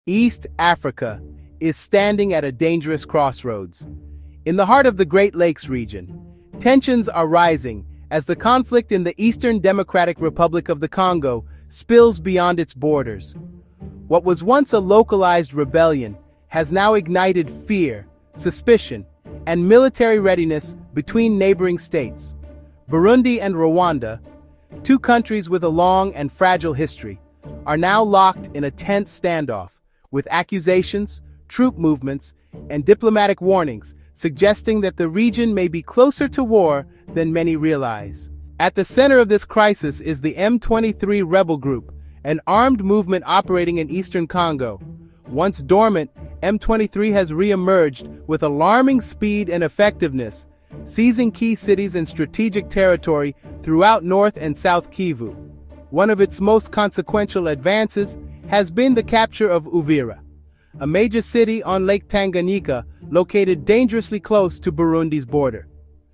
East Africa is standing at a dangerous crossroads. In the heart of the Great Lakes region, tensions are rising as the conflict in the Eastern Democratic Republic of the Congo spills beyond its borders. What was once a localized rebellion has now ignited fear, suspicion, and military readiness between neighboring states. Burundi and Rwanda, two countries with a long and fragile history, are now locked in a tense standoff, with accusations, troop movements, and diplomatic warnings suggesting that the region may be closer to war than many realize. At the center of this crisis is the M23 rebel group, an armed movement operating in eastern Congo. Once dormant, M23 has re-emerged with alarming speed and effectiveness, seizing key cities and strategic territory throughout North and South Kivu. One of its most consequential advances has been the capture of Uvira, a major city on Lake Tanganyika located dangerously close to Burundi's border.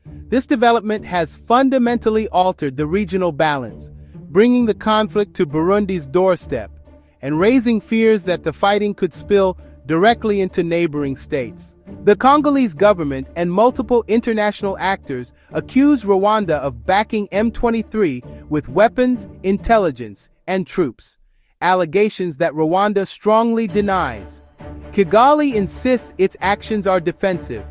This development has fundamentally altered the regional balance, bringing the conflict to Burundi's doorstep and raising fears that the fighting could spill directly into neighboring states. The Congolese government and multiple international actors accuse Rwanda of backing M23 with weapons, intelligence, and troops, allegations that Rwanda strongly denies. Kigali insists its actions are defensive,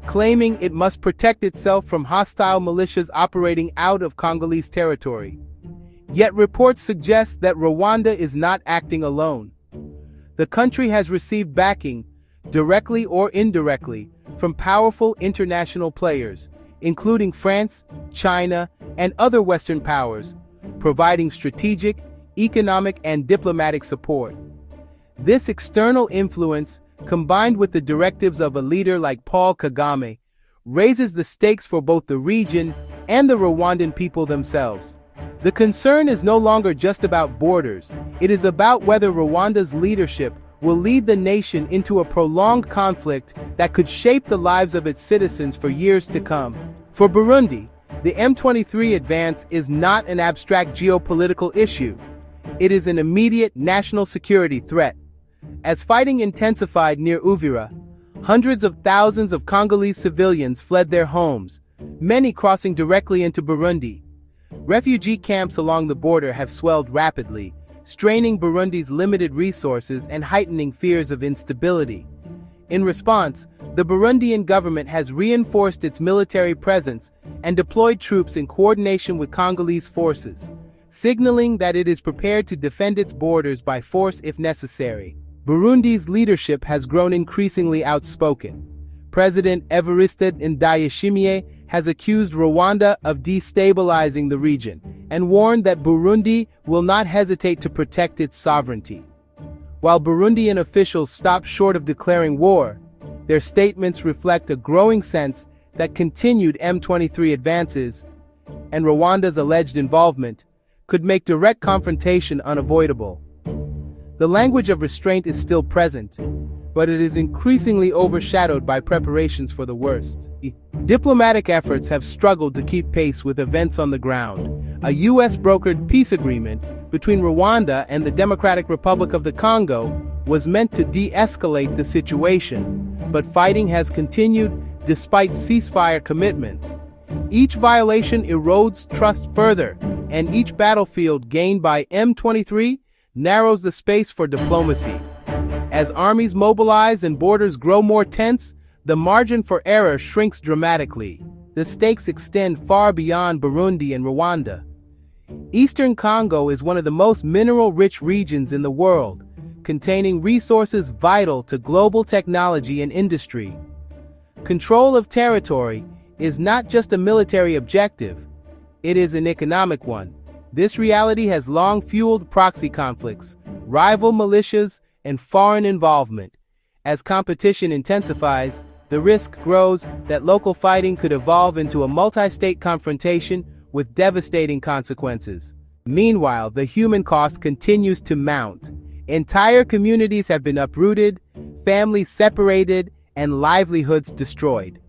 claiming it must protect itself from hostile militias operating out of Congolese territory. Yet reports suggest that Rwanda is not acting alone. The country has received backing, directly or indirectly, from powerful international players, including France, China, and other Western powers, providing strategic, economic, and diplomatic support. This external influence, combined with the directives of a leader like Paul Kagame, raises the stakes for both the region and the Rwandan people themselves. The concern is no longer just about borders, it is about whether Rwanda's leadership will lead the nation into a prolonged conflict that could shape the lives of its citizens for years to come. For Burundi, the M23 advance is not an abstract geopolitical issue. It is an immediate national security threat. As fighting intensified near Uvira, hundreds of thousands of Congolese civilians fled their homes, many crossing directly into Burundi. Refugee camps along the border have swelled rapidly, straining Burundi's limited resources and heightening fears of instability. In response, the Burundian government has reinforced its military presence and deployed troops in coordination with Congolese forces, signaling that it is prepared to defend its borders by force if necessary. Burundi's leadership has grown increasingly outspoken. President Evariste Ndayishimiye has accused Rwanda of destabilizing the region and warned that Burundi will not hesitate to protect its sovereignty. While Burundian officials stop short of declaring war, their statements reflect a growing sense that continued M23 advances and Rwanda's alleged involvement could make direct confrontation unavoidable. The language of restraint is still present, but it is increasingly overshadowed by preparations for the worst. Diplomatic efforts have struggled to keep pace with events on the ground. A U.S.-brokered peace agreement between Rwanda and the Democratic Republic of the Congo was meant to de-escalate the situation, but fighting has continued despite ceasefire commitments. Each violation erodes trust further, and each battlefield gained by M23 narrows the space for diplomacy. As armies mobilize and borders grow more tense, the margin for error shrinks dramatically. The stakes extend far beyond Burundi and Rwanda. Eastern Congo is one of the most mineral-rich regions in the world, containing resources vital to global technology and industry. Control of territory is not just a military objective, it is an economic one. This reality has long fueled proxy conflicts, rival militias, and foreign involvement. As competition intensifies, the risk grows that local fighting could evolve into a multi-state confrontation with devastating consequences. Meanwhile, the human cost continues to mount. Entire communities have been uprooted, families separated, and livelihoods destroyed.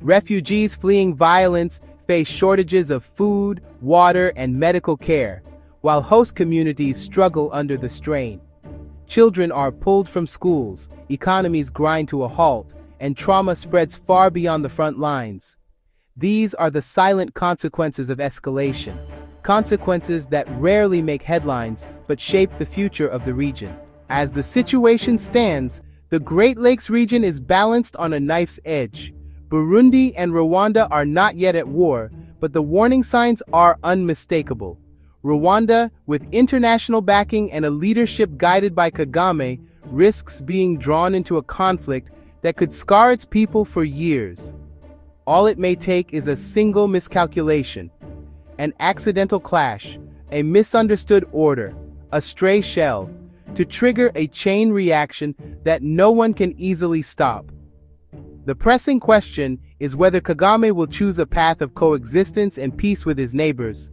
Refugees fleeing violence face shortages of food, water, and medical care, while host communities struggle under the strain. Children are pulled from schools, economies grind to a halt, and trauma spreads far beyond the front lines. These are the silent consequences of escalation, consequences that rarely make headlines but shape the future of the region. As the situation stands, the Great Lakes region is balanced on a knife's edge. Burundi and Rwanda are not yet at war, but the warning signs are unmistakable. Rwanda, with international backing and a leadership guided by Kagame, risks being drawn into a conflict that could scar its people for years. All it may take is a single miscalculation, an accidental clash, a misunderstood order, a stray shell, to trigger a chain reaction that no one can easily stop. The pressing question is whether Kagame will choose a path of coexistence and peace with his neighbors,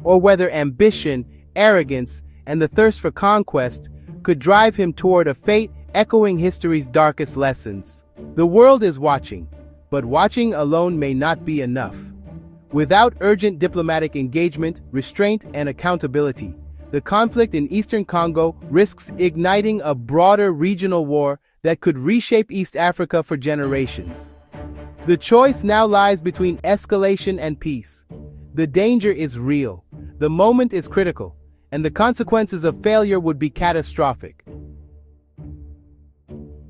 or whether ambition, arrogance, and the thirst for conquest could drive him toward a fate echoing history's darkest lessons. The world is watching, but watching alone may not be enough. Without urgent diplomatic engagement, restraint, and accountability, the conflict in eastern Congo risks igniting a broader regional war that could reshape East Africa for generations. The choice now lies between escalation and peace. The danger is real, the moment is critical, and the consequences of failure would be catastrophic.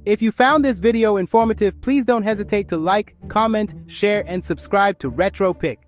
If you found this video informative, please don't hesitate to like, comment, share, and subscribe to RetroPic.